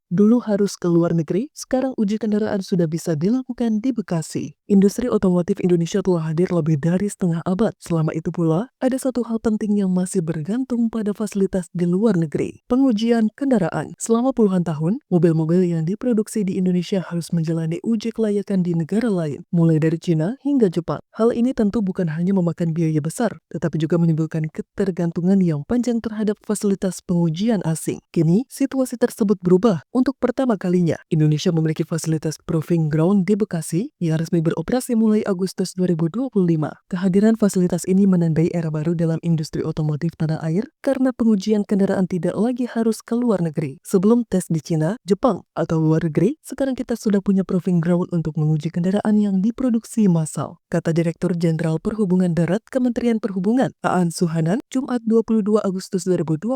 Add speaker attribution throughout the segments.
Speaker 1: Dulu harus ke luar negeri, sekarang uji kendaraan sudah bisa dilakukan di Bekasi. Industri otomotif Indonesia telah hadir lebih dari setengah abad. Selama itu pula, ada satu hal penting yang masih bergantung pada fasilitas di luar negeri. Pengujian kendaraan. Selama puluhan tahun, mobil-mobil yang diproduksi di Indonesia harus menjalani uji kelayakan di negara lain, mulai dari Cina hingga Jepang. Hal ini tentu bukan hanya memakan biaya besar, tetapi juga menimbulkan ketergantungan yang panjang terhadap fasilitas pengujian asing. Kini, situasi tersebut berubah. Untuk pertama kalinya, Indonesia memiliki fasilitas Proving Ground di Bekasi yang resmi beroperasi mulai Agustus 2025. Kehadiran fasilitas ini menandai era baru dalam industri otomotif tanah air karena pengujian kendaraan tidak lagi harus ke luar negeri. Sebelum tes di Cina, Jepang, atau luar negeri, sekarang kita sudah punya Proving Ground untuk menguji kendaraan yang diproduksi massal, kata Direktur Jenderal Perhubungan Darat Kementerian Perhubungan, Aan Suhanan, Jumat 22 Agustus 2025.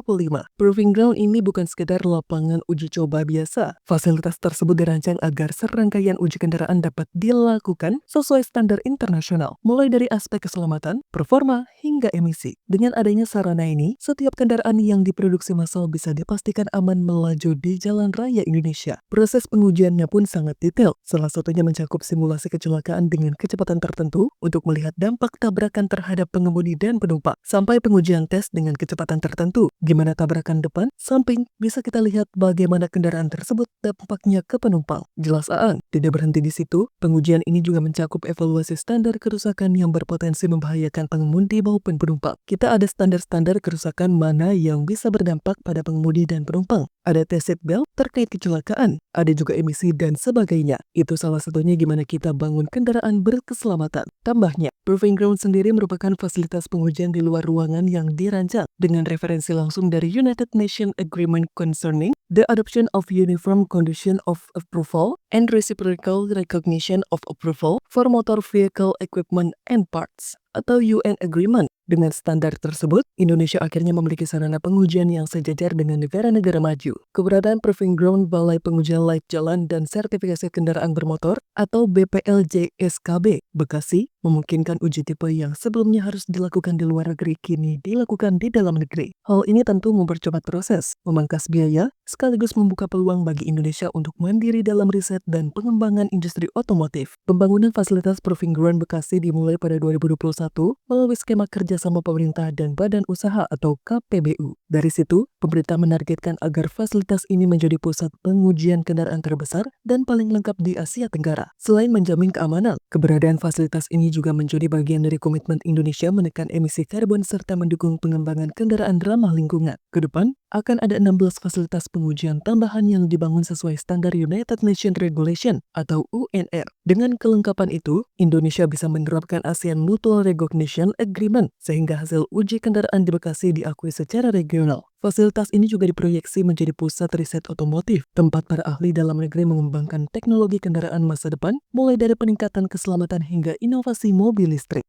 Speaker 1: Proving Ground ini bukan sekedar lapangan uji coba biasa. Fasilitas tersebut dirancang agar serangkaian uji kendaraan dapat dilakukan sesuai standar internasional, mulai dari aspek keselamatan, performa, hingga emisi. Dengan adanya sarana ini, setiap kendaraan yang diproduksi massal bisa dipastikan aman melaju di jalan raya Indonesia. Proses pengujiannya pun sangat detail, salah satunya mencakup simulasi kecelakaan dengan kecepatan tertentu untuk melihat dampak tabrakan terhadap pengemudi dan penumpang, sampai pengujian tes dengan kecepatan tertentu. Gimana tabrakan depan, samping, bisa kita lihat bagaimana kendaraan tersebut dampaknya ke penumpang. Jelas Aan, tidak berhenti di situ, pengujian ini juga mencakup evaluasi standar kerusakan yang berpotensi membahayakan pengemudi maupun penumpang. Kita ada standar-standar kerusakan mana yang bisa berdampak pada pengemudi dan penumpang. Ada tes seatbelt terkait kecelakaan, ada juga emisi dan sebagainya. Itu salah satunya gimana kita bangun kendaraan berkeselamatan. Tambahnya, Proving Ground sendiri merupakan fasilitas pengujian di luar ruangan yang dirancang dengan referensi langsung dari United Nations Agreement Concerning the Adoption of Uniform Condition of Approval and Reciprocal Recognition of Approval for Motor Vehicle Equipment and Parts, atau UN Agreement. Dengan standar tersebut, Indonesia akhirnya memiliki sarana pengujian yang sejajar dengan negara-negara maju. Keberadaan Proving Ground Balai Pengujian Layak Jalan dan Sertifikasi Kendaraan Bermotor atau BPLJSKB Bekasi memungkinkan uji tipe yang sebelumnya harus dilakukan di luar negeri kini dilakukan di dalam negeri. Hal ini tentu mempercepat proses, memangkas biaya, sekaligus membuka peluang bagi Indonesia untuk mandiri dalam riset dan pengembangan industri otomotif. Pembangunan fasilitas Proving Ground Bekasi dimulai pada 2021 melalui skema kerjasama pemerintah dan badan usaha atau KPBU. Dari situ, pemerintah menargetkan agar fasilitas ini menjadi pusat pengujian kendaraan terbesar dan paling lengkap di Asia Tenggara. Selain menjamin keamanan, keberadaan fasilitas ini juga menjadi bagian dari komitmen Indonesia menekan emisi karbon serta mendukung pengembangan kendaraan ramah lingkungan. Kedepan, akan ada 16 fasilitas pengujian tambahan yang dibangun sesuai standar United Nations Regulation atau UNR. Dengan kelengkapan itu, Indonesia bisa menerapkan ASEAN Mutual Recognition Agreement sehingga hasil uji kendaraan di Bekasi diakui secara regional. Fasilitas ini juga diproyeksi menjadi pusat riset otomotif, tempat para ahli dalam negeri mengembangkan teknologi kendaraan masa depan, mulai dari peningkatan keselamatan hingga inovasi mobil listrik.